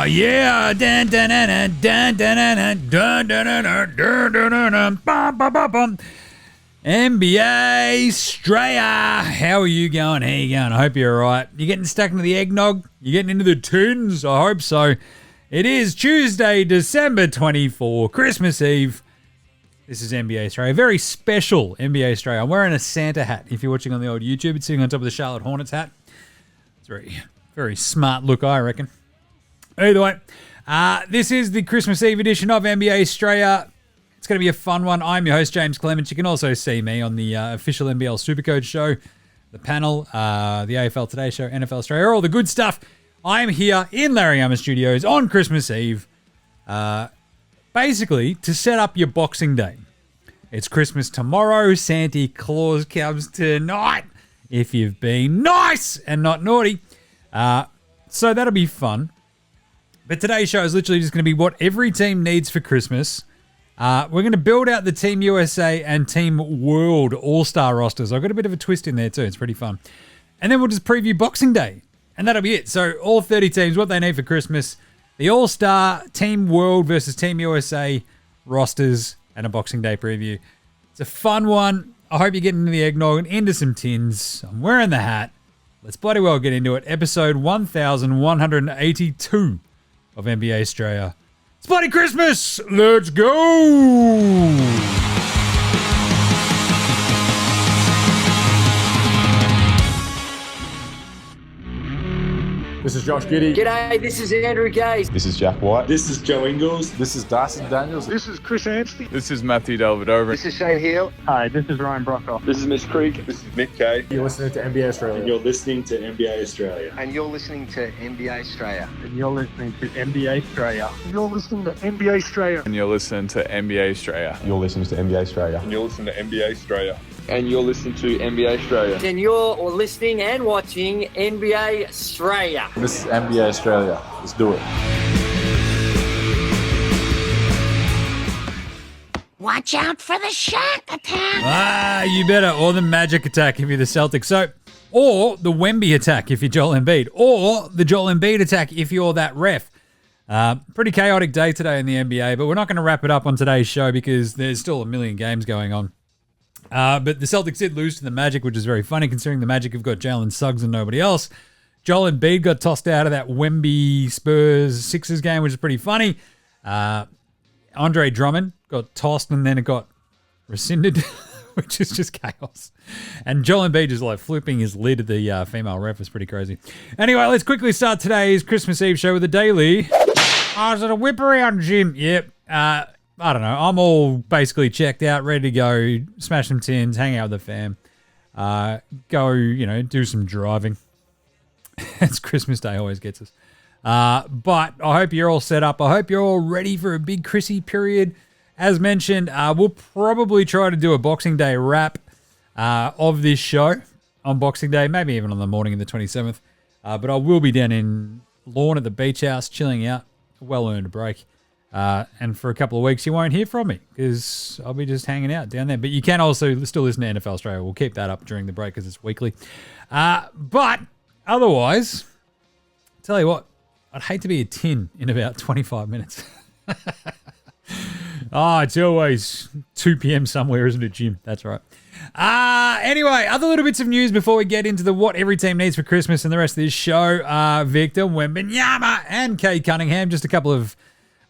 Oh yeah! Dun, dun, dun, dun, dun, dun, dun, dun, dun, dun, dun, dun, dun, dun, bum, bum, bum, bum. NBA Straya, how are you going? How you going? I hope you're all right. You getting stuck into the eggnog? You getting into the tunes? I hope so. It is Tuesday, December 24, Christmas Eve. This is NBA Straya, very special NBA Straya. I'm wearing a Santa hat. If you're watching on the old YouTube, it's sitting on top of the Charlotte Hornets hat. It's very, very smart look, I reckon. Either way, this is the Christmas Eve edition of NBA Straya. It's going to be a fun one. I'm your host, James Clements. You can also see me on the official NBL Supercoach show, the panel, the AFL Today show, NFL Australia, all the good stuff. I'm here in Larry Onyas Studios on Christmas Eve, basically to set up your Boxing Day. It's Christmas tomorrow. Santa Claus comes tonight if you've been nice and not naughty. So that'll be fun. But today's show is literally just going to be what every team needs for Christmas. We're going to build out the Team USA and Team World All-Star rosters. I've got a bit of a twist in there too. It's pretty fun. And then we'll just preview Boxing Day. And that'll be it. So all 30 teams, what they need for Christmas. The All-Star, Team World versus Team USA rosters and a Boxing Day preview. It's a fun one. I hope you're getting into the eggnog and into some tins. I'm wearing the hat. Let's bloody well get into it. Episode 1182 of NBA Australia. It's bloody Christmas! Let's go! This is Josh Giddey. G'day, this is Andrew Gaze. This is Jack White. This is Joe Ingles. This is Dyson Daniels. This is Chris Anstey. This is Matthew Delvedova. This is Shane Hill. Hi, this is Ryan Brockhoff. This is Mitch Creek. This is Nick Kay. You're listening to NBA Australia. And you're listening to NBA Australia. And you're listening to NBA Australia. And you're listening to NBA Australia. You're listening to NBA Australia. And you're listening to NBA Australia. You're listening to NBA Australia. And you're listening to NBA Australia. And you're listening to NBA Australia. And you're listening and watching NBA Australia. This is NBA Australia. Let's do it. Watch out for the shark attack. You better. Or the Magic attack if you're the Celtics. So, or the Wemby attack if you're Joel Embiid. Or the Joel Embiid attack if you're that ref. Pretty chaotic day today in the NBA, but we're not going to wrap it up on today's show because there's still a million games going on. But the Celtics did lose to the Magic, which is very funny considering the Magic have got Jalen Suggs and nobody else. Joel Embiid got tossed out of that Wemby Spurs Sixers game, which is pretty funny. Andre Drummond got tossed and then it got rescinded, which is just chaos. And Joel Embiid just like flipping his lid at the female ref is pretty crazy. Anyway, let's quickly start today's Christmas Eve show with a daily. Oh, is it a whip around, Jim? Yep. I don't know. I'm all basically checked out, ready to go, smash some tins, hang out with the fam, go, do some driving. It's Christmas Day, always gets us. But I hope you're all set up. I hope you're all ready for a big Chrissy period. As mentioned, we'll probably try to do a Boxing Day wrap of this show on Boxing Day, maybe even on the morning of the 27th. But I will be down in Lawn at the beach house, chilling out, well-earned break. And for a couple of weeks, you won't hear from me because I'll be just hanging out down there. But you can also still listen to NFL Australia. We'll keep that up during the break because it's weekly. But otherwise, tell you what, I'd hate to be a tin in about 25 minutes. It's always 2 p.m. somewhere, isn't it, Jim? That's right. Anyway, other little bits of news before we get into the what every team needs for Christmas and the rest of this show. Victor Wembanyama and Kay Cunningham, just a couple of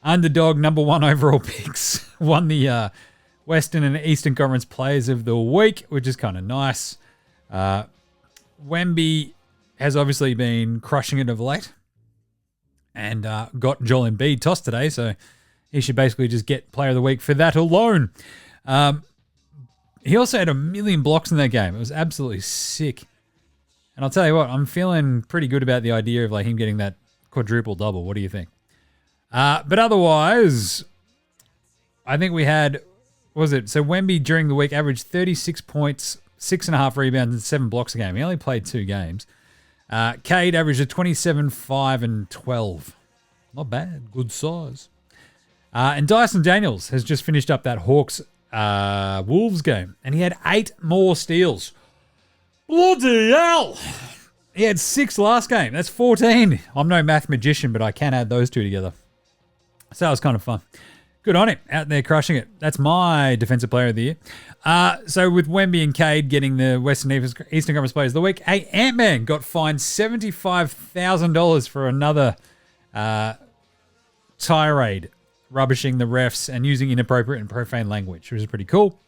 underdog number one overall picks, won the Western and Eastern Conference Players of the Week, which is kind of nice. Wemby has obviously been crushing it of late and got Joel Embiid tossed today, so he should basically just get Player of the Week for that alone. He also had 1 million blocks in that game. It was absolutely sick. And I'll tell you what, I'm feeling pretty good about the idea of like him getting that quadruple double. What do you think? But otherwise, I think we had, what was it? So Wemby during the week averaged 36 points, 6.5 rebounds, and 7 blocks a game. He only played 2 games. Cade averaged a 27, 5, and 12. Not bad. Good size. And Dyson Daniels has just finished up that Hawks Wolves game, and he had 8 more steals. Bloody hell! He had 6 last game. That's 14. I'm no math magician, but I can add those two together. So that was kind of fun. Good on him. Out there crushing it. That's my Defensive Player of the Year. So with Wemby and Cade getting the Western Eastern Conference Players of the Week, hey, Ant-Man got fined $75,000 for another tirade, rubbishing the refs and using inappropriate and profane language, which is pretty cool.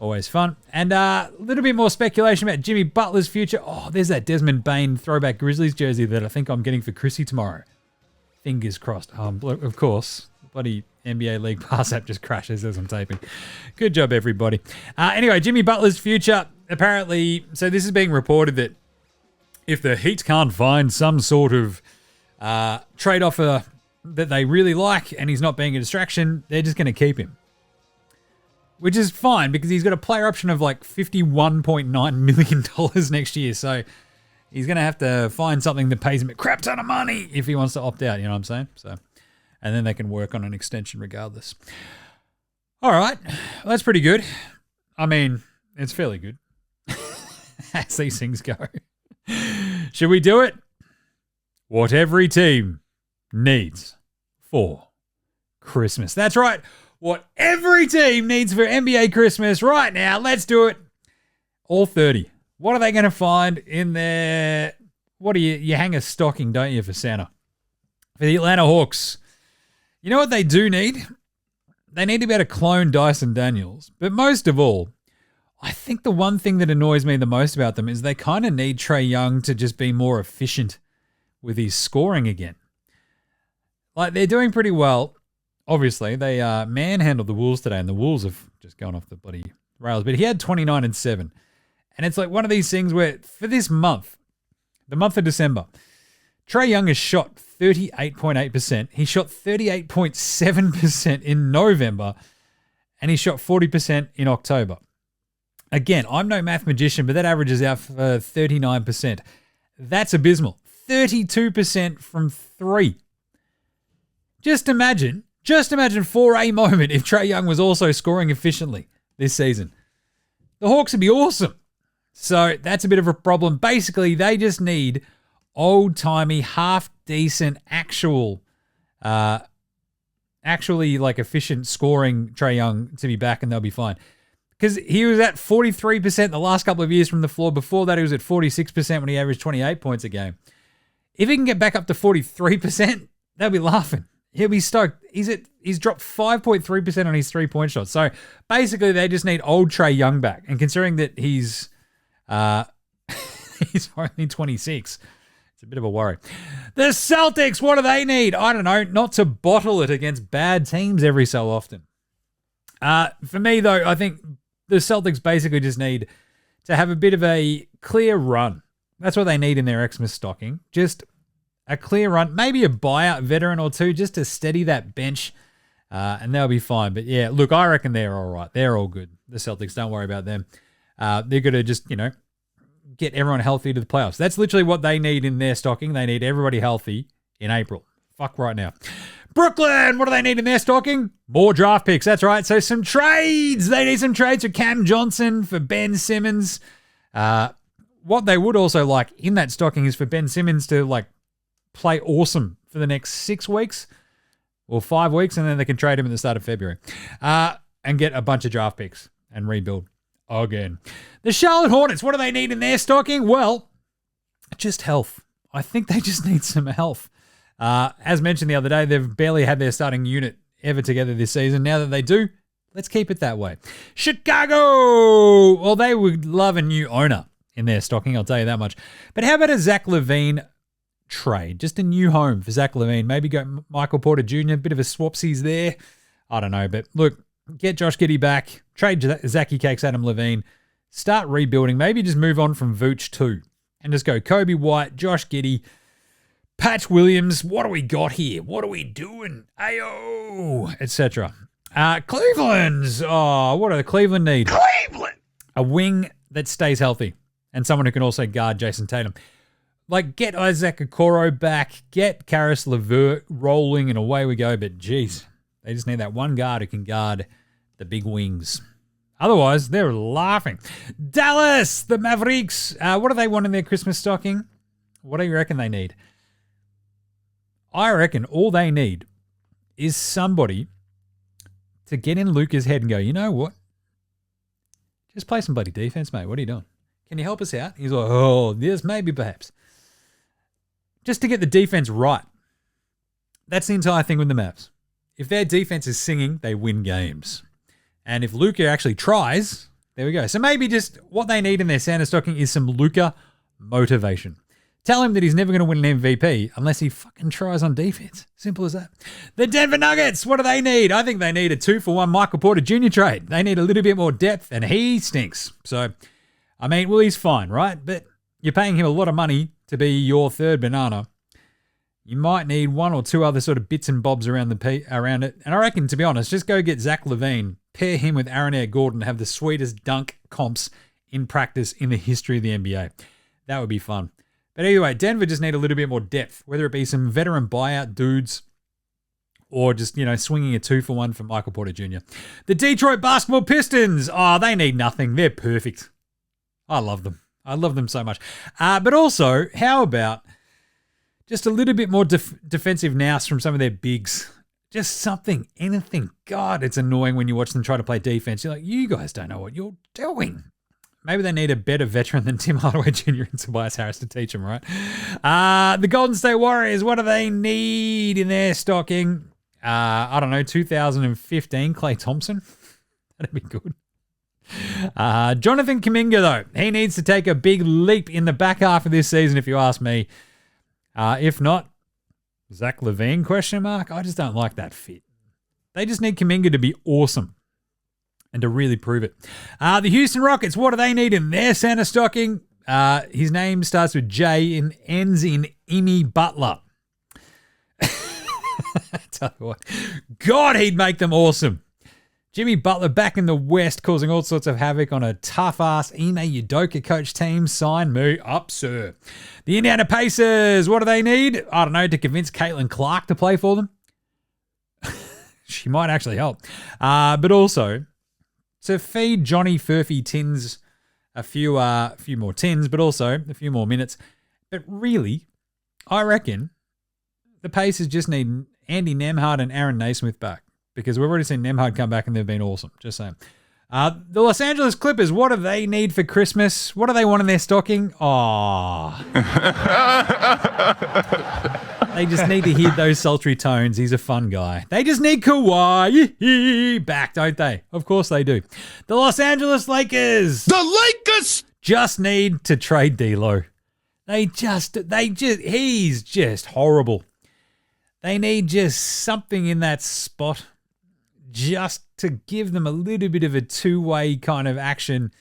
Always fun. And a little bit more speculation about Jimmy Butler's future. Oh, there's that Desmond Bain throwback Grizzlies jersey that I think I'm getting for Chrissy tomorrow. Fingers crossed. Of course. Bloody NBA League Pass app just crashes as I'm taping. Good job, everybody. Anyway, Jimmy Butler's future. Apparently, so this is being reported that if the Heat can't find some sort of trade offer that they really like and he's not being a distraction, they're just going to keep him. Which is fine because he's got a player option of like $51.9 million next year. So he's going to have to find something that pays him a crap ton of money if he wants to opt out. You know what I'm saying? So, and then they can work on an extension regardless. All right. Well, that's pretty good. I mean, it's fairly good as these things go. Should we do it? What every team needs for Christmas. That's right. What every team needs for NBA Christmas right now. Let's do it. All 30. What are they going to find in their... What do you hang a stocking, don't you, for Santa? For the Atlanta Hawks. You know what they do need? They need to be able to clone Dyson Daniels. But most of all, I think the one thing that annoys me the most about them is they kind of need Trae Young to just be more efficient with his scoring again. Like, they're doing pretty well. Obviously, they manhandled the Wolves today, and the Wolves have just gone off the bloody rails. But he had 29 and 7. And it's like one of these things where for this month, the month of December, Trae Young has shot 38.8%. He shot 38.7% in November, and he shot 40% in October. Again, I'm no math magician, but that averages out for 39%. That's abysmal. 32% from 3. Just imagine for a moment if Trae Young was also scoring efficiently this season. The Hawks would be awesome. So that's a bit of a problem. Basically, they just need old-timey, half-decent, actually like efficient scoring Trae Young to be back, and they'll be fine. Because he was at 43% the last couple of years from the floor. Before that, he was at 46% when he averaged 28 points a game. If he can get back up to 43%, they'll be laughing. He'll be stoked. He's dropped 5.3% on his three-point shots. So basically, they just need old Trae Young back. And considering that he's only 26, it's a bit of a worry. The Celtics, what do they need? I don't know. Not to bottle it against bad teams every so often. For me, though, I think the Celtics basically just need to have a bit of a clear run. That's what they need in their Xmas stocking. Just a clear run, maybe a buyout veteran or two just to steady that bench, and they'll be fine. But yeah, look, I reckon they're all right. They're all good. The Celtics, don't worry about them. They're going to just, get everyone healthy to the playoffs. That's literally what they need in their stocking. They need everybody healthy in April. Fuck right now. Brooklyn, what do they need in their stocking? More draft picks. That's right. So some trades. They need some trades for Cam Johnson, for Ben Simmons. What they would also like in that stocking is for Ben Simmons to play awesome for the next 6 weeks or 5 weeks, and then they can trade him at the start of February and get a bunch of draft picks and rebuild again. The Charlotte Hornets, what do they need in their stocking? Well, just health. I think they just need some health. As mentioned the other day, they've barely had their starting unit ever together this season. Now that they do, let's keep it that way. Chicago! Well, they would love a new owner in their stocking, I'll tell you that much. But how about a Zach LaVine trade? Just a new home for Zach LaVine. Maybe go Michael Porter Jr., bit of a swapsies there. I don't know, but look, get Josh Giddey back, trade Zachy Cakes, Adam Levine, start rebuilding. Maybe just move on from Vooch too and just go Kobe White, Josh Giddey, Pat Williams. What do we got here? What are we doing? Ayo, etc. Cleveland's. Oh, what do the Cleveland need? Cleveland! A wing that stays healthy and someone who can also guard Jason Tatum. Get Isaac Okoro back, get Karis LeVert rolling, and away we go. But, geez, they just need that one guard who can guard the big wings. Otherwise, they're laughing. Dallas, the Mavericks. What do they want in their Christmas stocking? What do you reckon they need? I reckon all they need is somebody to get in Luca's head and go, you know what? Just play some bloody defense, mate. What are you doing? Can you help us out? He's like, oh, yes, maybe, perhaps. Just to get the defense right. That's the entire thing with the Mavs. If their defense is singing, they win games. And if Luka actually tries, there we go. So maybe just what they need in their Santa stocking is some Luka motivation. Tell him that he's never going to win an MVP unless he fucking tries on defense. Simple as that. The Denver Nuggets, what do they need? I think they need a 2-for-1 Michael Porter Jr. trade. They need a little bit more depth, and he stinks. So, I mean, well, he's fine, right? But you're paying him a lot of money to be your third banana. You might need one or two other sort of bits and bobs around it. And I reckon, to be honest, just go get Zach LaVine, pair him with Aaron Air Gordon, have the sweetest dunk comps in practice in the history of the NBA. That would be fun. But anyway, Denver just need a little bit more depth, whether it be some veteran buyout dudes or just, swinging a 2-for-1 for Michael Porter Jr. The Detroit Basketball Pistons, they need nothing. They're perfect. I love them. I love them so much. But also, how about just a little bit more defensive nous from some of their bigs? Just something, anything. God, it's annoying when you watch them try to play defense. You're like, you guys don't know what you're doing. Maybe they need a better veteran than Tim Hardaway Jr. and Tobias Harris to teach them, right? The Golden State Warriors, what do they need in their stocking? I don't know, 2015 Klay Thompson. That'd be good. Jonathan Kuminga, though, he needs to take a big leap in the back half of this season, if you ask me. If not, Zach LaVine, question mark? I just don't like that fit. They just need Kuminga to be awesome and to really prove it. The Houston Rockets, what do they need in their center stocking? His name starts with J and ends in Imi Butler. Tell you what, God, he'd make them awesome. Jimmy Butler back in the West, causing all sorts of havoc on a tough-ass Ime Udoka coach team. Sign me up, sir. The Indiana Pacers, what do they need? I don't know, to convince Caitlin Clark to play for them. She might actually help. But also to feed Johnny Furphy Tins a few more tins, but also a few more minutes. But really, I reckon the Pacers just need Andy Nemhard and Aaron Naismith back, because we've already seen Nemhard come back and they've been awesome. Just saying. The Los Angeles Clippers, what do they need for Christmas? What do they want in their stocking? Oh. They just need to hear those sultry tones. He's a fun guy. They just need Kawhi back, don't they? Of course they do. The Los Angeles Lakers. The Lakers just need to trade D'Lo. He's just horrible. They need just something in that spot just to give them a little bit of a two-way kind of action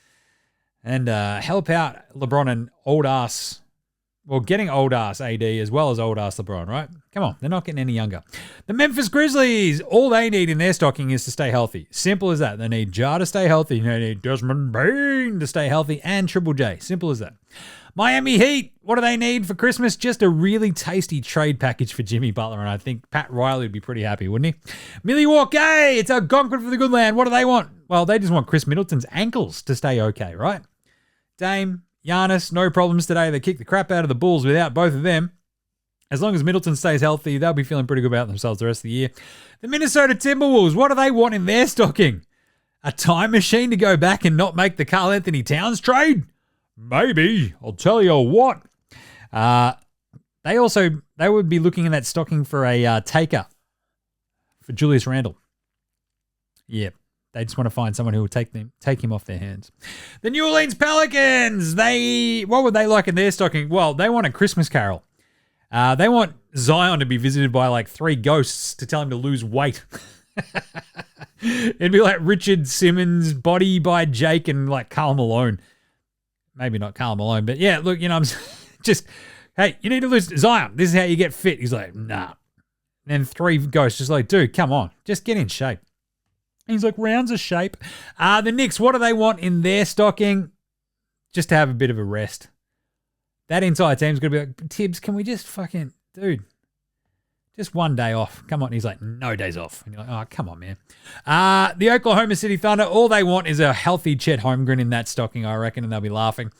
and help out LeBron and old-ass, getting old-ass AD as well as old-ass LeBron, right? Come on, they're not getting any younger. The Memphis Grizzlies, all they need in their stocking is to stay healthy. Simple as that. They need Ja to stay healthy. They need Desmond Bain to stay healthy and Triple J. Simple as that. Miami Heat, what do they need for Christmas? Just a really tasty trade package for Jimmy Butler, and I think Pat Riley would be pretty happy, wouldn't he? Milwaukee, it's Algonquin for the good land. What do they want? Well, they just want Chris Middleton's ankles to stay okay, right? Dame, Giannis, no problems today. They kicked the crap out of the Bulls without both of them. As long as Middleton stays healthy, they'll be feeling pretty good about themselves the rest of the year. The Minnesota Timberwolves, what do they want in their stocking? A time machine to go back and not make the Karl Anthony Towns trade? Maybe. I'll tell you what. They would be looking in that stocking for a taker for Julius Randle. Yep. They just want to find someone who will take him off their hands. The New Orleans Pelicans, what would they like in their stocking? Well, they want a Christmas carol. They want Zion to be visited by like 3 ghosts to tell him to lose weight. It'd be like Richard Simmons, Body by Jake, and like Karl Malone. Maybe not Karl Malone, but yeah, look, I'm just, hey, you need to lose Zion. This is how you get fit. He's like, nah. And then 3 ghosts just like, dude, come on, just get in shape. He's like, rounds of shape. The Knicks, what do they want in their stocking? Just to have a bit of a rest. That entire team's going to be like, Tibbs, can we just fucking, dude, just 1 day off. Come on. He's like, no days off. And you're like, oh, come on, man. The Oklahoma City Thunder, all they want is a healthy Chet Holmgren in that stocking, I reckon, and they'll be laughing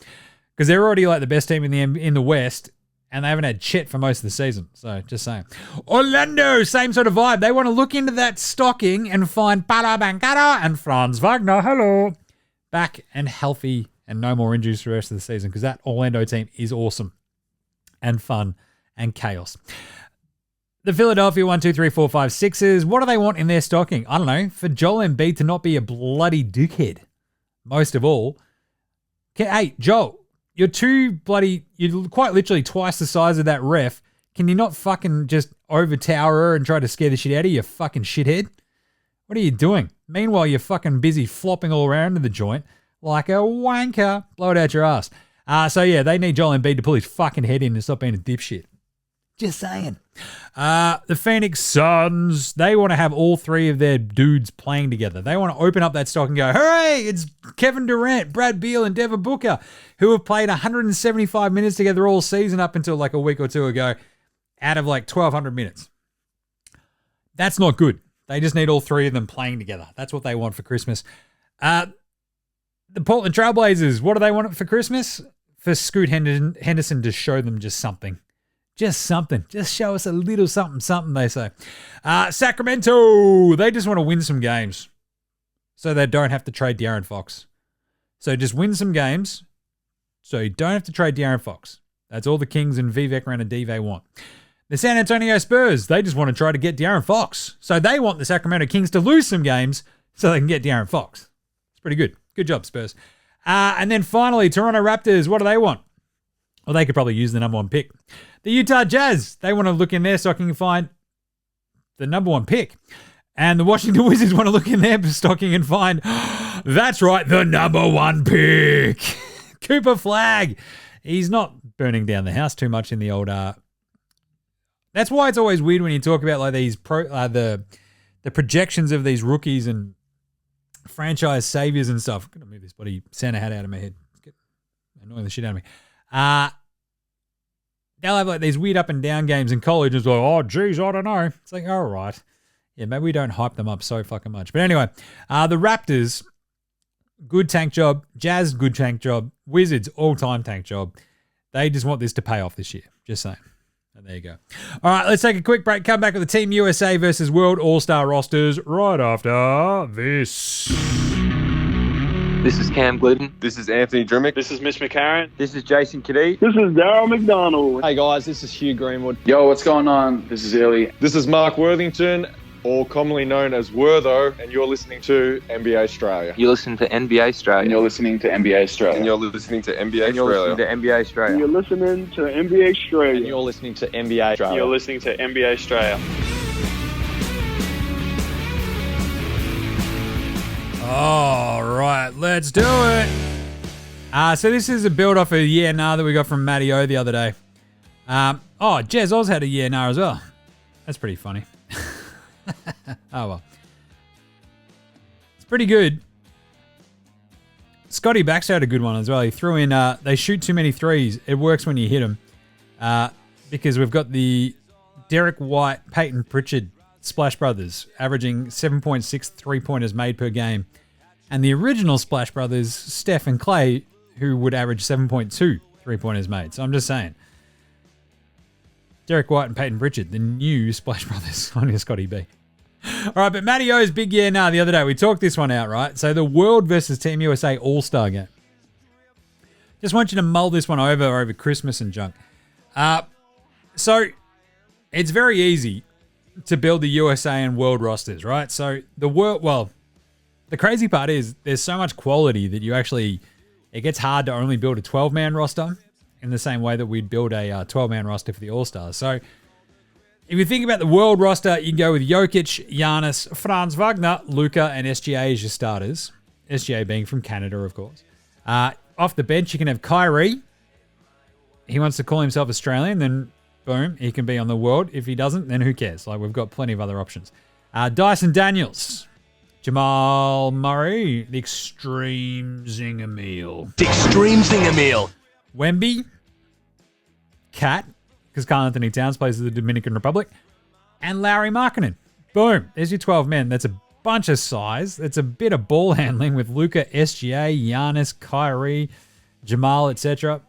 because they're already like the best team in the West, And they haven't had shit for most of the season. So just saying. Orlando, same sort of vibe. They want to look into that stocking and find Paolo Banchero and Franz Wagner. Hello. Back and healthy and no more injuries for the rest of the season because that Orlando team is awesome and fun and chaos. The Philadelphia 1, 2, 3, 4, 5, 6s. What do they want in their stocking? I don't know. For Joel Embiid to not be a bloody dickhead. Most of all. Hey, Joel. You're you're quite literally twice the size of that ref. Can you not fucking just overtower her and try to scare the shit out of you fucking shithead? What are you doing? Meanwhile, you're fucking busy flopping all around in the joint like a wanker. Blow it out your ass. So yeah, they need Joel Embiid to pull his fucking head in and stop being a dipshit. Just saying. The Phoenix Suns, they want to have all three of their dudes playing together. They want to open up that stock and go, hooray, it's Kevin Durant, Brad Beal, and Devin Booker, who have played 175 minutes together all season up until like a week or two ago, out of like 1,200 minutes. That's not good. They just need all three of them playing together. That's what they want for Christmas. The Portland Trailblazers, what do they want for Christmas? For Scoot Henderson to show them just something. Just something. Just show us a little something, they say. Sacramento, they just want to win some games so they don't have to trade De'Aaron Fox. So just win some games so you don't have to trade De'Aaron Fox. That's all the Kings and Vivek Ranadive want. The San Antonio Spurs, they just want to try to get De'Aaron Fox. So they want the Sacramento Kings to lose some games so they can get De'Aaron Fox. It's pretty good. Good job, Spurs. And then finally, Toronto Raptors, what do they want? Well, they could probably use the number one pick. The Utah Jazz, they want to look in their stocking and find the number one pick. And the Washington Wizards want to look in their stocking and find, that's right, the number one pick. Cooper Flagg. He's not burning down the house too much in the old... That's why it's always weird when you talk about like these the projections of these rookies and franchise saviors and stuff. I'm going to move this bloody Santa hat out of my head. It's annoying the shit out of me. They'll have like these weird up and down games in college. It's like, oh, geez, I don't know. It's like, all right. Yeah, maybe we don't hype them up so fucking much. But anyway, the Raptors, good tank job. Jazz, good tank job. Wizards, all-time tank job. They just want this to pay off this year. Just saying. And there you go. All right, let's take a quick break. Come back with the Team USA versus World All-Star rosters right after this. This is Cam Glidden. This is Anthony Drimmick. This is Mitch McCarron. This is Jason Kadee. This is Daryl McDonald. Hey guys, this is Hugh Greenwood. Yo, what's going on? This is Ellie. This is Mark Worthington, or commonly known as Wortho, and you're listening to NBA Australia. You listen to NBA Australia. And you're listening to NBA Australia. And you're listening to NBA And you're listening Australia. to NBA Australia. You're listening to NBA Australia. And you're listening to NBA Australia. You're listening to NBA Australia. All right, let's do it. So this is a build off a yeah nah that we got from Matty O the other day. Jez Oz had a yeah nah as well. That's pretty funny. Oh well. It's pretty good. Scotty Baxter had a good one as well. He threw in they shoot too many threes. It works when you hit them. Because we've got the Derek White, Peyton Pritchard Splash Brothers averaging 7.6 3-pointers made per game. And the original Splash Brothers, Steph and Clay, who would average 7.2 3-pointers made. So I'm just saying. Derek White and Peyton Pritchard, the new Splash Brothers on your Scotty B. All right, but Matty O's big yeah nah the other day. We talked this one out, right? So the World versus Team USA All-Star game. Just want you to mull this one over Christmas and junk. So it's very easy to build the USA and world rosters, right? So the crazy part is there's so much quality that it gets hard to only build a 12-man roster in the same way that we'd build a 12-man roster for the All-Stars. So if you think about the world roster, you can go with Jokic, Giannis, Franz Wagner, Luka, and SGA as your starters. SGA being from Canada, of course. Off the bench, you can have Kyrie. He wants to call himself Australian, then boom, he can be on the world. If he doesn't, then who cares? Like, we've got plenty of other options. Dyson Daniels, Jamal Murray, the Extreme Zinger Meal. Wemby, Cat, because Karl Anthony Towns plays for the Dominican Republic, and Larry Markkinen. Boom, there's your 12 men. That's a bunch of size. It's a bit of ball handling with Luka, SGA, Giannis, Kyrie, Jamal, etc.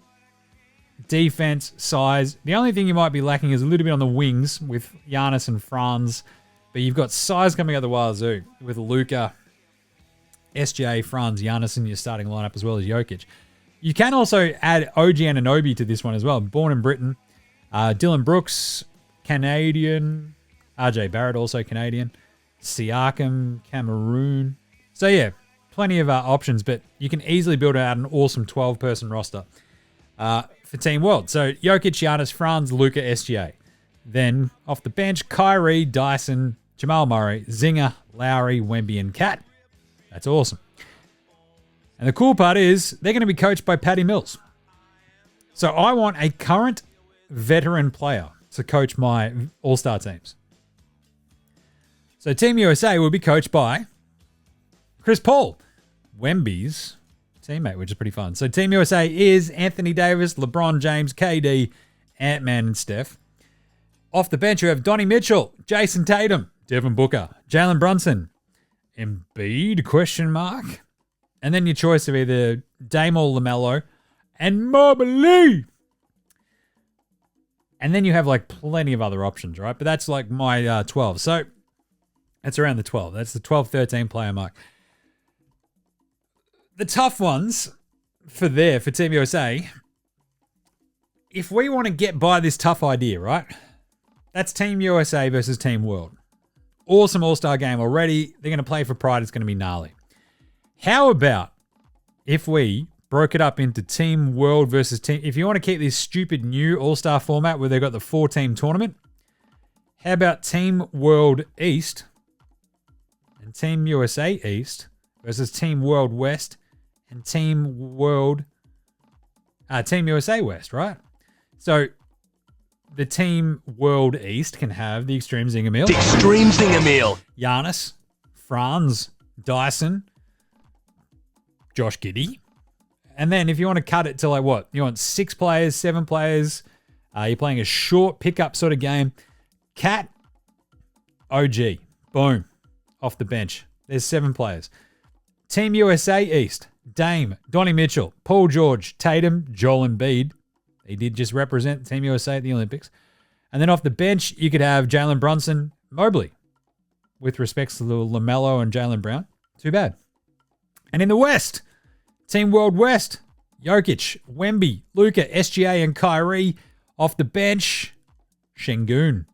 defense, size. The only thing you might be lacking is a little bit on the wings with Giannis and Franz. But you've got size coming out of the wazoo with Luka, SJ, Franz, Giannis in your starting lineup as well as Jokic. You can also add OG Anunoby to this one as well. Born in Britain. Dylan Brooks, Canadian. RJ Barrett, also Canadian. Siakam, Cameroon. So yeah, plenty of options, but you can easily build out an awesome 12-person roster for Team World. So Jokic, Giannis, Franz, Luka, SGA. Then off the bench, Kyrie, Dyson, Jamal Murray, Zinger, Lowry, Wemby, and Cat. That's awesome. And the cool part is they're going to be coached by Patty Mills. So I want a current veteran player to coach my all-star teams. So Team USA will be coached by Chris Paul, Wemby's teammate, which is pretty fun. So Team USA is Anthony Davis, LeBron James, KD, Ant-Man, and Steph. Off the bench, you have Donnie Mitchell, Jason Tatum, Devin Booker, Jalen Brunson, Embiid, question mark. And then your choice of either Dame or LaMelo and Mobley. And then you have like plenty of other options, right? But that's like my 12. So that's around the 12. That's the 12-13 player mark. The tough ones for Team USA, if we want to get by this tough idea, right? That's Team USA versus Team World. Awesome all-star game already. They're going to play for pride. It's going to be gnarly. How about if we broke it up into Team World versus Team... If you want to keep this stupid new all-star format where they've got the 4-team tournament, how about Team World East and Team USA East versus Team World West and Team USA West, right? So the Team World East can have the Extreme Zinger Meal. Extreme Zinger Meal. Giannis, Franz, Dyson, Josh Giddey. And then if you want to cut it to like what? You want 6 players, 7 players. You're playing a short pickup sort of game. Cat, OG. Boom. Off the bench. There's 7 players. Team USA East. Dame, Donnie Mitchell, Paul George, Tatum, Joel Embiid. He did just represent Team USA at the Olympics. And then off the bench, you could have Jalen Brunson, Mobley. With respects to LaMelo and Jalen Brown. Too bad. And in the West, Team World West, Jokic, Wemby, Luka, SGA, and Kyrie. Off the bench, Şengün,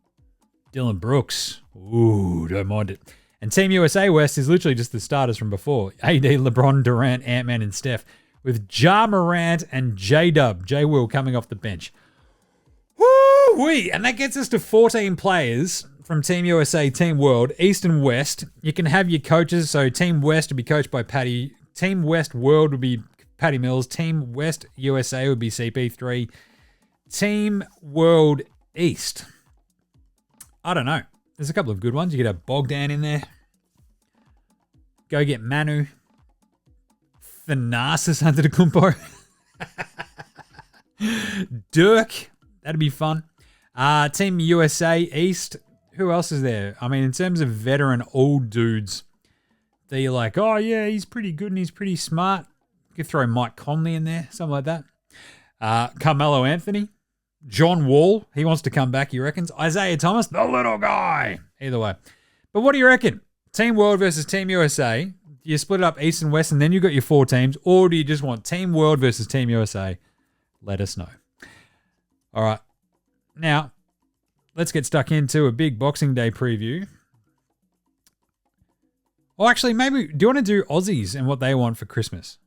Dylan Brooks. Ooh, don't mind it. And Team USA West is literally just the starters from before. AD, LeBron, Durant, Ant-Man, and Steph. With Ja Morant and J-Dub, J-Will coming off the bench. Woo-wee! And that gets us to 14 players from Team USA, Team World, East and West. You can have your coaches. So Team West would be coached by Patty. Team West World would be Patty Mills. Team West USA would be CP3. Team World East. I don't know. There's a couple of good ones. You could have Bogdan in there. Go get Manu. Thanasis Antetokounmpo. Dirk. That'd be fun. Team USA East. Who else is there? I mean, in terms of veteran old dudes, they're like, oh, yeah, he's pretty good and he's pretty smart. You could throw Mike Conley in there, something like that. Carmelo Anthony. John Wall. He wants to come back, he reckons. Isaiah Thomas, the little guy. Either way. But what do you reckon? Team World versus Team USA. Do you split it up East and West and then you've got your 4 teams? Or do you just want Team World versus Team USA? Let us know. All right. Now, let's get stuck into a big Boxing Day preview. Or actually, maybe, do you want to do Aussies and what they want for Christmas?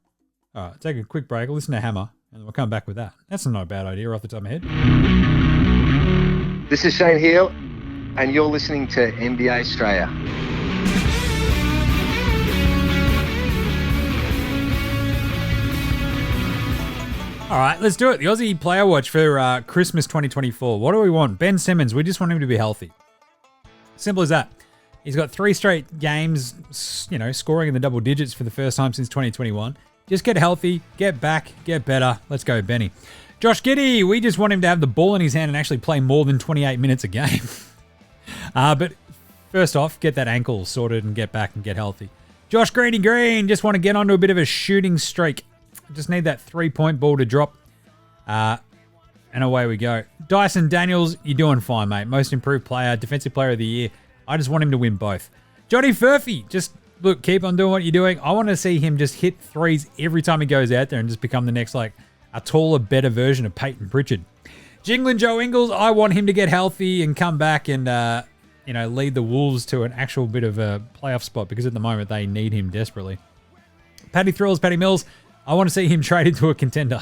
All right, take a quick break. I'll listen to Hammer, and we'll come back with that. That's not a bad idea off the top of my head. This is Shane Heel, and you're listening to NBA Straya. All right, let's do it. The Aussie Player Watch for Christmas 2024. What do we want? Ben Simmons, we just want him to be healthy. Simple as that. He's got 3 straight games, scoring in the double digits for the first time since 2021. Just get healthy, get back, get better. Let's go, Benny. Josh Giddey, we just want him to have the ball in his hand and actually play more than 28 minutes a game. But first off, get that ankle sorted and get back and get healthy. Josh Green, just want to get onto a bit of a shooting streak. Just need that 3-point ball to drop. And away we go. Dyson Daniels, you're doing fine, mate. Most improved player, defensive player of the year. I just want him to win both. Johnny Furphy, just look, keep on doing what you're doing. I want to see him just hit threes every time he goes out there and just become the next, like, a taller, better version of Peyton Pritchard. Jingling Joe Ingles, I want him to get healthy and come back and, lead the Wolves to an actual bit of a playoff spot because at the moment they need him desperately. Paddy Thrills, Paddy Mills, I want to see him traded to a contender.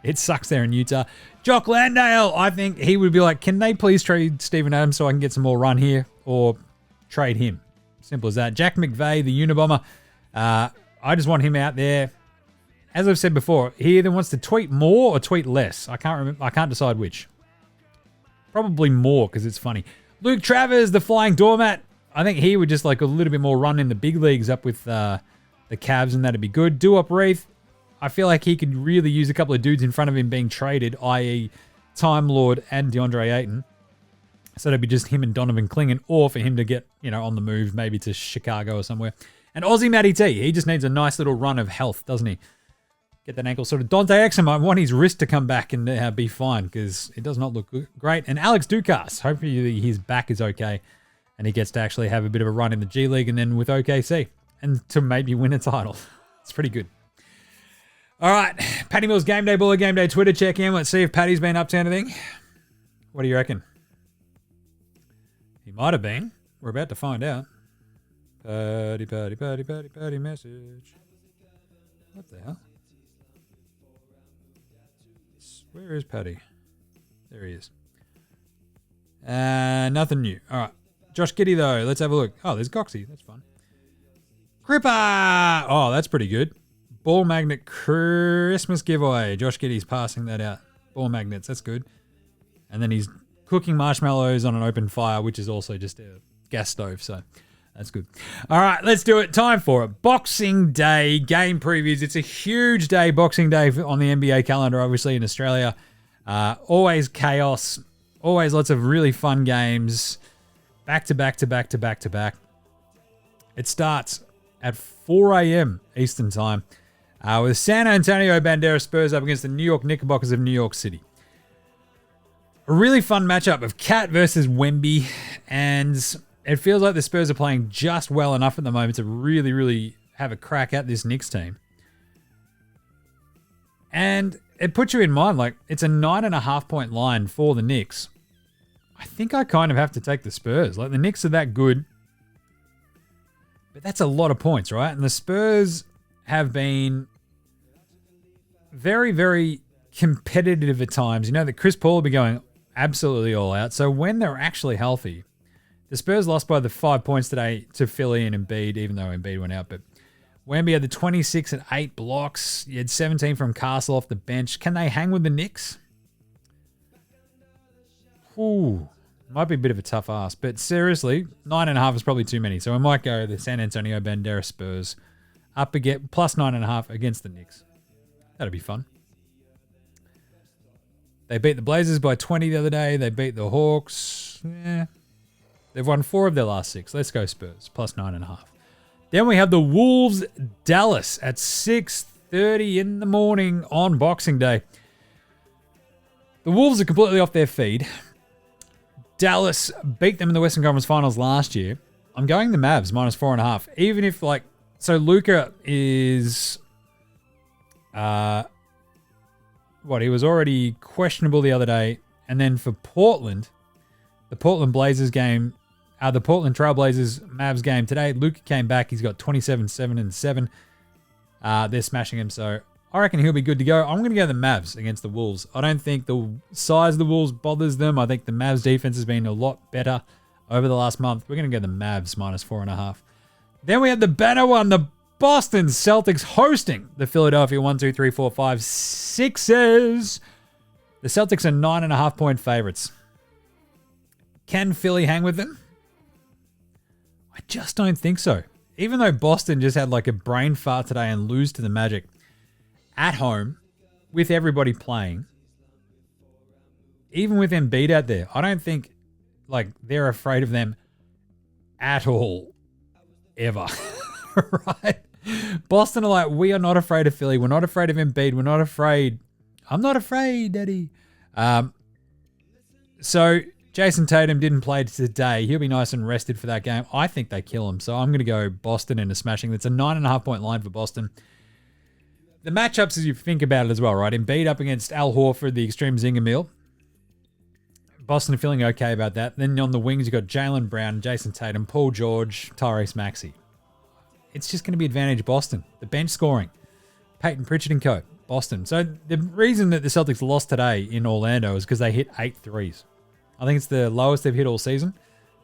It sucks there in Utah. Jock Landale, I think he would be like, can they please trade Steven Adams so I can get some more run here? Or trade him. Simple as that. Jack McVeigh, the Unabomber. I just want him out there. As I've said before, he either wants to tweet more or tweet less. I can't remember. I can't decide which. Probably more because it's funny. Luke Travers, the Flying Doormat. I think he would just like a little bit more run in the big leagues up with the Cavs, and that'd be good. Duop Reef. I feel like he could really use a couple of dudes in front of him being traded, i.e. Time Lord and DeAndre Ayton. So it'd be just him and Donovan Clingan, or for him to get, on the move, maybe to Chicago or somewhere. And Aussie Matty T, he just needs a nice little run of health, doesn't he? Get that ankle sorted. Dante Exum, I want his wrist to come back and be fine because it does not look great. And Alex Dukas, hopefully his back is okay and he gets to actually have a bit of a run in the G League and then with OKC and to maybe win a title. It's pretty good. All right, Paddy Mills Game Day, Baller Game Day Twitter check in. Let's see if Paddy's been up to anything. What do you reckon? He might have been. We're about to find out. Paddy message. What the hell? Where is Paddy? There he is. Nothing new. All right. Josh Giddey, though. Let's have a look. Oh, there's Goxie. That's fun. Cripper! Oh, that's pretty good. Ball magnet Christmas giveaway. Josh Giddey's passing that out. Ball magnets. That's good. And then he's cooking marshmallows on an open fire, which is also just a gas stove. So that's good. All right, let's do it. Time for it. Boxing Day game previews. It's a huge day, Boxing Day on the NBA calendar, obviously, in Australia. Always chaos. Always lots of really fun games. Back to back to back to back to back. It starts at 4 a.m. Eastern Time with San Antonio Banderas Spurs up against the New York Knickerbockers of New York City. A really fun matchup of Cat versus Wemby, and it feels like the Spurs are playing just well enough at the moment to really, really have a crack at this Knicks team. And it puts you in mind, like, it's a 9.5 point line for the Knicks. I think I kind of have to take the Spurs. Like, the Knicks are that good, but that's a lot of points, right? And the Spurs have been very, very competitive at times. You know that Chris Paul will be going absolutely all out. So when they're actually healthy, the Spurs lost by the 5 points today to Philly and Embiid, even though Embiid went out. But Wemby had the 26 and 8 blocks. You had 17 from Castle off the bench. Can they hang with the Knicks? Ooh, might be a bit of a tough ask. But seriously, 9.5 is probably too many. So I might go the San Antonio Banderas Spurs up again, plus 9.5 against the Knicks. That'll be fun. They beat the Blazers by 20 the other day. They beat the Hawks. Yeah. They've won 4 of their last 6. Let's go Spurs, plus 9.5. Then we have the Wolves Dallas at 6:30 in the morning on Boxing Day. The Wolves are completely off their feed. Dallas beat them in the Western Conference Finals last year. I'm going the Mavs, minus 4.5. Even if, so Luka is... he was already questionable the other day. And then for Portland, the Portland Blazers game, the Portland Trailblazers Mavs game today, Luka came back. He's got 27, 7, and 7. They're smashing him, so I reckon he'll be good to go. I'm going to go the Mavs against the Wolves. I don't think the size of the Wolves bothers them. I think the Mavs defense has been a lot better over the last month. We're going to go the Mavs minus 4.5. Then we have the banner one, the Boston Celtics hosting the Philadelphia 6ers. The Celtics are 9.5 point favorites. Can Philly hang with them? I just don't think so. Even though Boston just had a brain fart today and lose to the Magic at home with everybody playing, even with Embiid out there, I don't think they're afraid of them at all, ever. Right? Boston are we are not afraid of Philly. We're not afraid of Embiid. We're not afraid I'm not afraid, Daddy. So Jason Tatum didn't play today. He'll be nice and rested for that game. I think they kill him. So I'm going to go Boston in a smashing. That's a 9.5-point line for Boston. The matchups, as you think about it as well, right? Embiid up against Al Horford, the extreme zinger meal. Boston are feeling okay about that. Then on the wings, you've got Jaylen Brown, Jason Tatum, Paul George, Tyrese Maxey. It's just going to be advantage Boston. The bench scoring. Peyton Pritchard and co. Boston. So the reason that the Celtics lost today in Orlando is because they hit 8 threes. I think it's the lowest they've hit all season.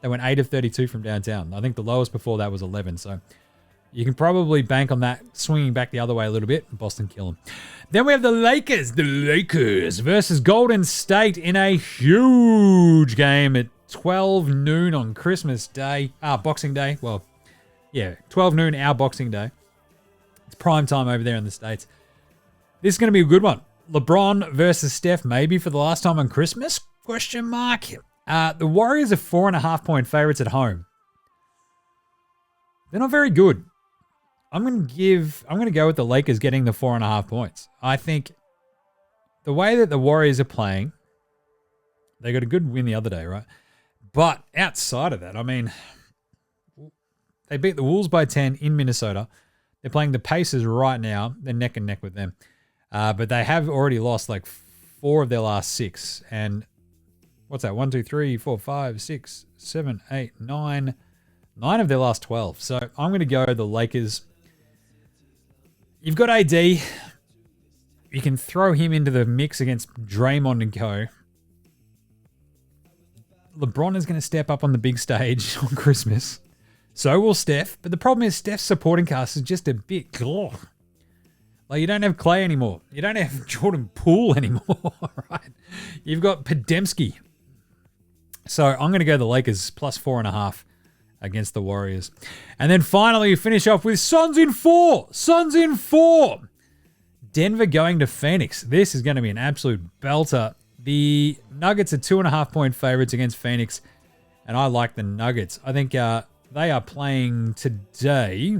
They went 8 of 32 from downtown. I think the lowest before that was 11. So you can probably bank on that swinging back the other way a little bit. Boston kill them. Then we have the Lakers. The Lakers versus Golden State in a huge game at 12 noon on Christmas Day. Boxing Day. Well, yeah, 12 noon our Boxing Day. It's prime time over there in the States. This is going to be a good one. LeBron versus Steph, maybe for the last time on Christmas? Question mark. The Warriors are 4.5-point favorites at home. They're not very good. I'm going to go with the Lakers getting the 4.5 points. I think the way that the Warriors are playing, they got a good win the other day, right? But outside of that, I mean, they beat the Wolves by 10 in Minnesota. They're playing the Pacers right now. They're neck and neck with them. But they have already lost like 4 of their last 6. And what's that? 1, 2, 3, 4, 5, 6, 7, 8, 9. 9 of their last 12. So I'm going to go the Lakers. You've got AD. You can throw him into the mix against Draymond and co. LeBron is going to step up on the big stage on Christmas. So will Steph. But the problem is Steph's supporting cast is just a bit... Like, you don't have Clay anymore. You don't have Jordan Poole anymore, right? You've got Podemski. So I'm going to go the Lakers plus 4.5 against the Warriors. And then finally, you finish off with Suns in 4. Suns in 4. Denver going to Phoenix. This is going to be an absolute belter. The Nuggets are 2.5-point favorites against Phoenix. And I like the Nuggets. I think they are playing today.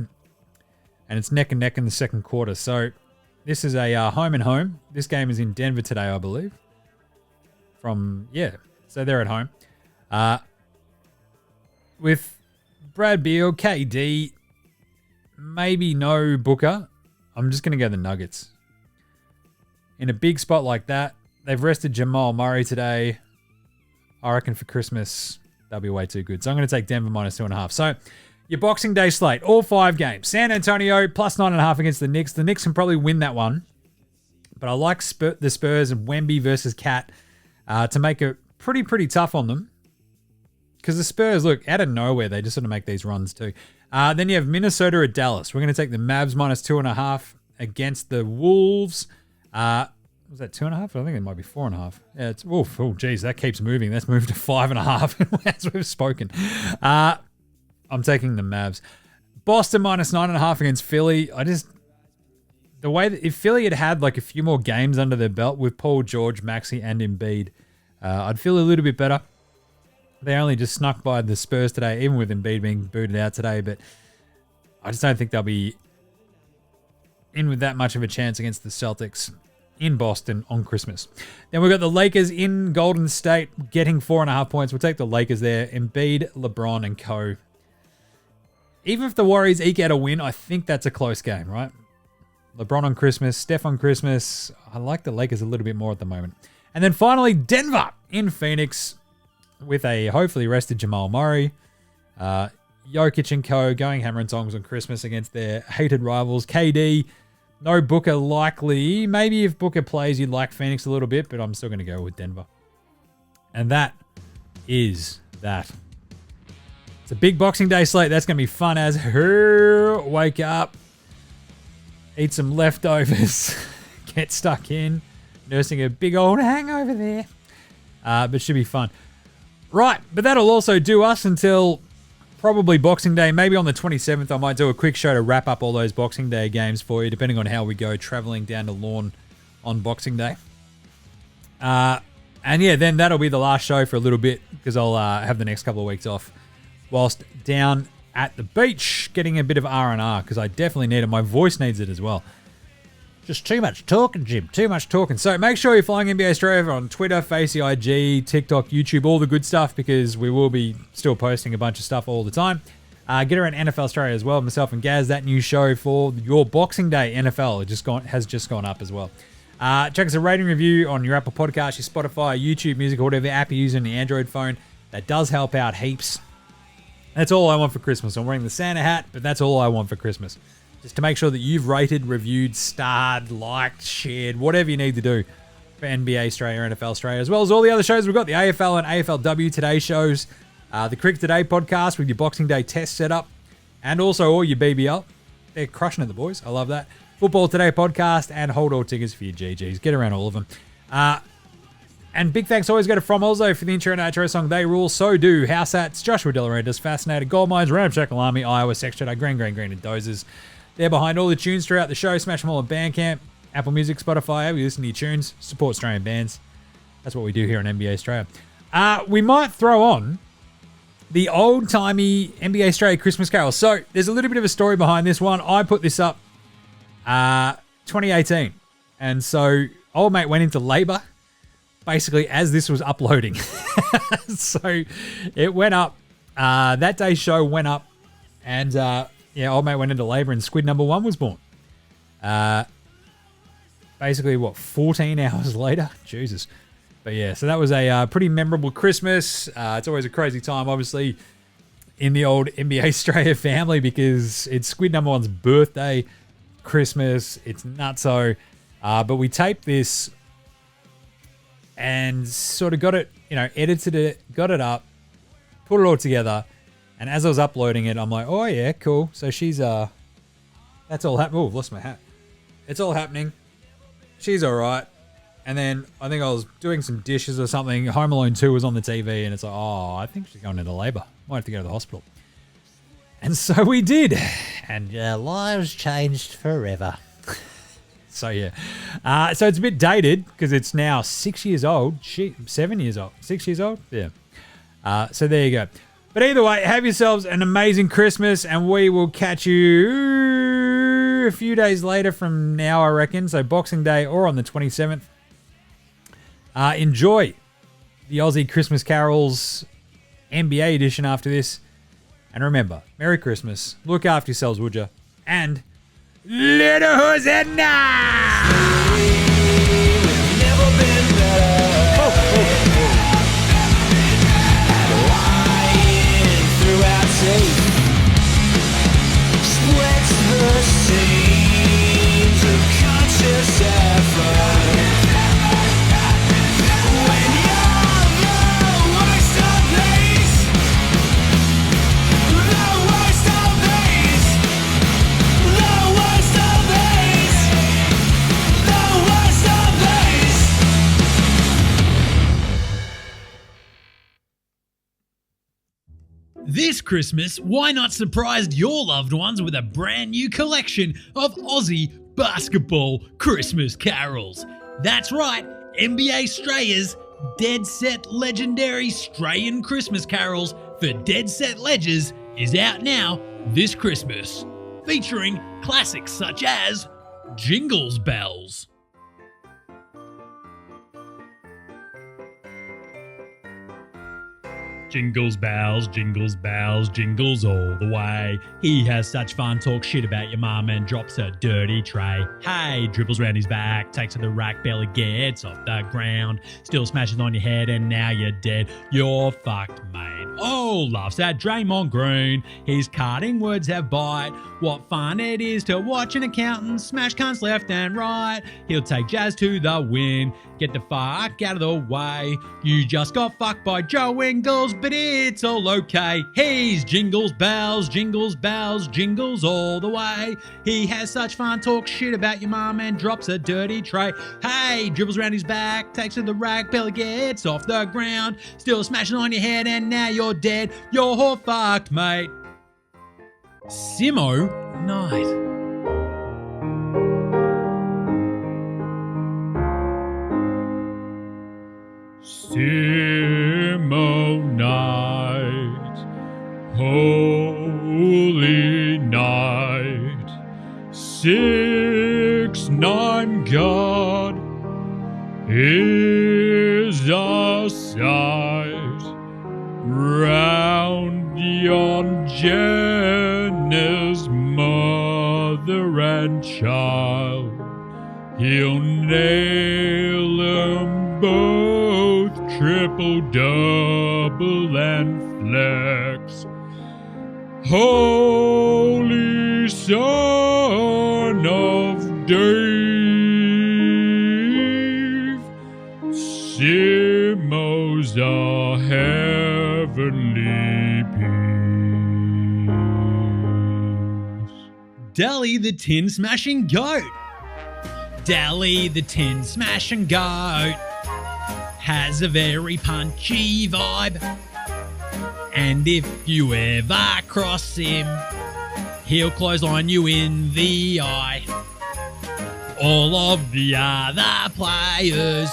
And it's neck and neck in the second quarter. So this is a home and home. This game is in Denver today, I believe. So they're at home. With Brad Beal, KD, maybe no Booker, I'm just going to go the Nuggets. In a big spot like that, they've rested Jamal Murray today. I reckon for Christmas, they'll be way too good. So I'm going to take Denver minus 2.5. So your Boxing Day slate, all 5 games. San Antonio plus 9.5 against the Knicks. The Knicks can probably win that one. But I like the Spurs and Wemby versus Cat to make it pretty tough on them. Because the Spurs, look, out of nowhere, they just sort of make these runs too. Then you have Minnesota at Dallas. We're going to take the Mavs minus 2.5 against the Wolves. Was that 2.5? I think it might be 4.5. Yeah, it's geez, that keeps moving. That's moved to 5.5 as we've spoken. I'm taking the Mavs. Boston minus 9.5 against Philly. The way that if Philly had like a few more games under their belt with Paul George, Maxey, and Embiid, I'd feel a little bit better. They only just snuck by the Spurs today, even with Embiid being booted out today. But I just don't think they'll be in with that much of a chance against the Celtics in Boston on Christmas. Then we've got the Lakers in Golden State getting 4.5 points. We'll take the Lakers there. Embiid, LeBron, and co. Even if the Warriors eke out a win, I think that's a close game, right? LeBron on Christmas, Steph on Christmas. I like the Lakers a little bit more at the moment. And then finally, Denver in Phoenix with a hopefully rested Jamal Murray. Jokic and co. going hammer and tongs on Christmas against their hated rivals. KD, no Booker likely. Maybe if Booker plays, you'd like Phoenix a little bit, but I'm still going to go with Denver. And that is that. It's a big Boxing Day slate. That's going to be fun as hell. Wake up, eat some leftovers, get stuck in, nursing a big old hangover there. But should be fun. Right, but that'll also do us until probably Boxing Day. Maybe on the 27th, I might do a quick show to wrap up all those Boxing Day games for you, depending on how we go traveling down to Lorne on Boxing Day. And yeah, then that'll be the last show for a little bit because I'll have the next couple of weeks off whilst down at the beach getting a bit of R&R because I definitely need it. My voice needs it as well. Just too much talking, Jim. Too much talking. So make sure you're following NBA Australia over on Twitter, Facey IG, TikTok, YouTube, all the good stuff, because we will be still posting a bunch of stuff all the time. Get around NFL Australia as well. Myself and Gaz, that new show for your Boxing Day NFL has just gone up as well. Check us a rating review on your Apple Podcast, your Spotify, YouTube Music, or whatever app you use on the Android phone. That does help out heaps. That's all I want for Christmas. I'm wearing the Santa hat, but that's all I want for Christmas. Just to make sure that you've rated, reviewed, starred, liked, shared, whatever you need to do for NBA Australia, NFL Australia, as well as all the other shows we've got, the AFL and AFLW Today shows, the Cricket Today podcast with your Boxing Day test setup, and also all your BBL. They're crushing it, the boys. I love that. Football Today podcast and Hold All Tickets for your GGs. Get around all of them. And big thanks always go to From Olzo for the intro and outro song They Rule. So do House Hats, Joshua Delarentis, Fascinated, Gold Mines, Ramshackle Army, Iowa, Sex Jedi, Green, and Dozers. They're behind all the tunes throughout the show. Smash them all on Bandcamp, Apple Music, Spotify. However you listen to your tunes, support Australian bands. That's what we do here on NBA Australia. We might throw on the old-timey NBA Australia Christmas Carol. So there's a little bit of a story behind this one. I put this up 2018. And so old mate went into labour basically as this was uploading. So it went up. That day's show went up. And old mate went into labour and squid number 1 was born. Basically, 14 hours later? Jesus. But yeah, so that was a pretty memorable Christmas. It's always a crazy time, obviously, in the old NBA Australia family, because it's squid number 1's birthday, Christmas. It's nutso. But we taped this and sort of got it, edited it, got it up, put it all together. And as I was uploading it, I'm like, oh yeah, cool. So she's, that's all happening. Oh, I've lost my hat. It's all happening. She's all right. And then I think I was doing some dishes or something. Home Alone 2 was on the TV, and it's like, oh, I think she's going into labour. Might have to go to the hospital. And so we did. And lives changed forever. So yeah. So it's a bit dated because it's now 6 years old. 7 years old. 6 years old? Yeah. So there you go. But either way, have yourselves an amazing Christmas, and we will catch you a few days later from now, I reckon. So Boxing Day or on the 27th. Enjoy the Aussie Christmas Carols NBA edition after this. And remember, Merry Christmas. Look after yourselves, would you? And Little Hosanna! This Christmas, why not surprise your loved ones with a brand new collection of Aussie basketball Christmas carols? That's right, NBA Straya's Dead Set Legendary Strayan Christmas Carols for Dead Set Ledgers is out now this Christmas, featuring classics such as Jingles Bells. Jingles bells, jingles bells, jingles all the way. He has such fun, talk shit about your mum and drops a dirty tray. Hey, dribbles round his back, takes to the rack, barely gets off the ground. Still smashes on your head and now you're dead. You're fucked, mate. Oh, laughs at Draymond Green. His cutting words have bite. What fun it is to watch an accountant smash cunts left and right. He'll take Jazz to the win. Get the fuck out of the way. You just got fucked by Joe Ingles, but it's all okay. He's jingles bells, jingles all the way. He has such fun, talk shit about your mum and drops a dirty tray. Hey, dribbles around his back, takes to the rack, barely gets off the ground. Still smashing on your head and now you're dead. You're fucked, mate. Simo Night. Simo night, holy night, 6 9 your sight round yon Jenna's mother and child. He'll nail 'em both triple, double, and flex. Holy Son of Dave, Simos a heavenly peace. Dally the Tin Smashing Goat. Dally the Tin Smashing Goat has a very punchy vibe. And if you ever cross him, he'll clothesline you in the eye. All of the other players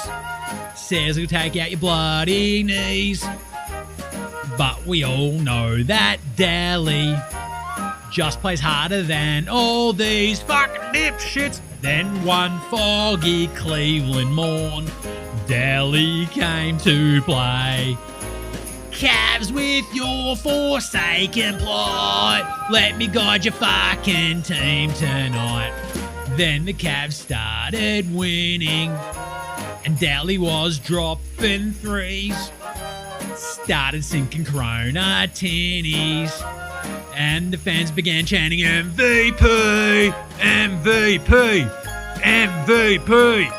says he'll take out your bloody knees. But we all know that Dally just plays harder than all these fucking dipshits. Then one foggy Cleveland morn, Dally came to play. Cavs with your forsaken plot, let me guide your fucking team tonight. Then the Cavs started winning, and Dally was dropping threes. Started sinking Corona tinnies, and the fans began chanting MVP, MVP, MVP.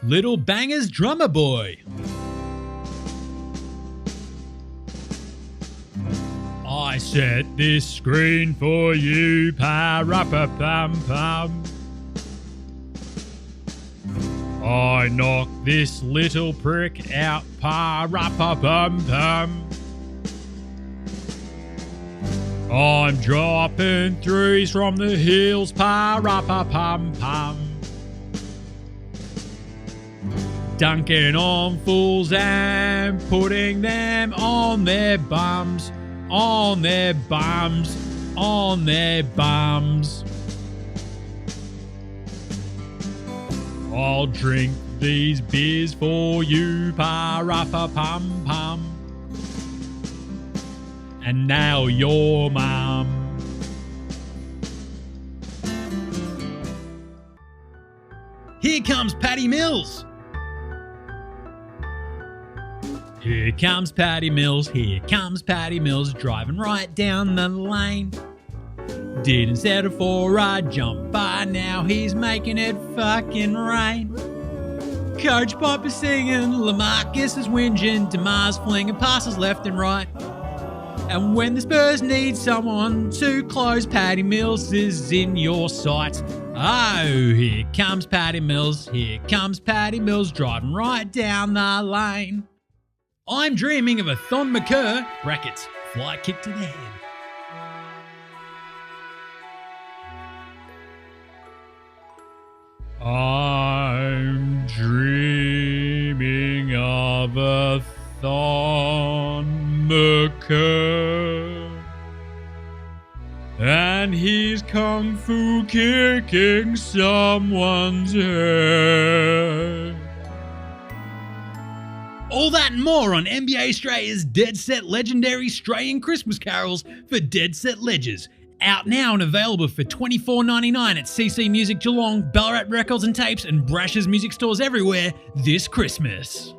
Little Banger's drummer boy. I set this screen for you, pa-ra-pa-pum-pum. I knock this little prick out, pa-ra-pa-pum-pum. I'm dropping threes from the hills, pa-ra-pa-pum-pum. Dunking on fools and putting them on their bums. On their bums, on their bums. I'll drink these beers for you, pa-ra-pa-pum-pum. And now your mum. Here comes Patty Mills. Here comes Patty Mills, here comes Patty Mills, driving right down the lane. Didn't settle for a jump, but now he's making it fucking rain. Coach Pop is singing, LaMarcus is whinging, DeMar's flinging passes left and right. And when the Spurs need someone to close, Patty Mills is in your sights. Oh, here comes Patty Mills, here comes Patty Mills, driving right down the lane. I'm dreaming of a Thon McCurr, brackets, fly kick to the head. I'm dreaming of a Thon McCurr, and he's kung fu kicking someone's head. All that and more on NBA Australia's Dead Set Legendary Australian Christmas Carols for Dead Set Ledgers. Out now and available for $24.99 at CC Music Geelong, Ballarat Records and Tapes, and Brash's music stores everywhere this Christmas.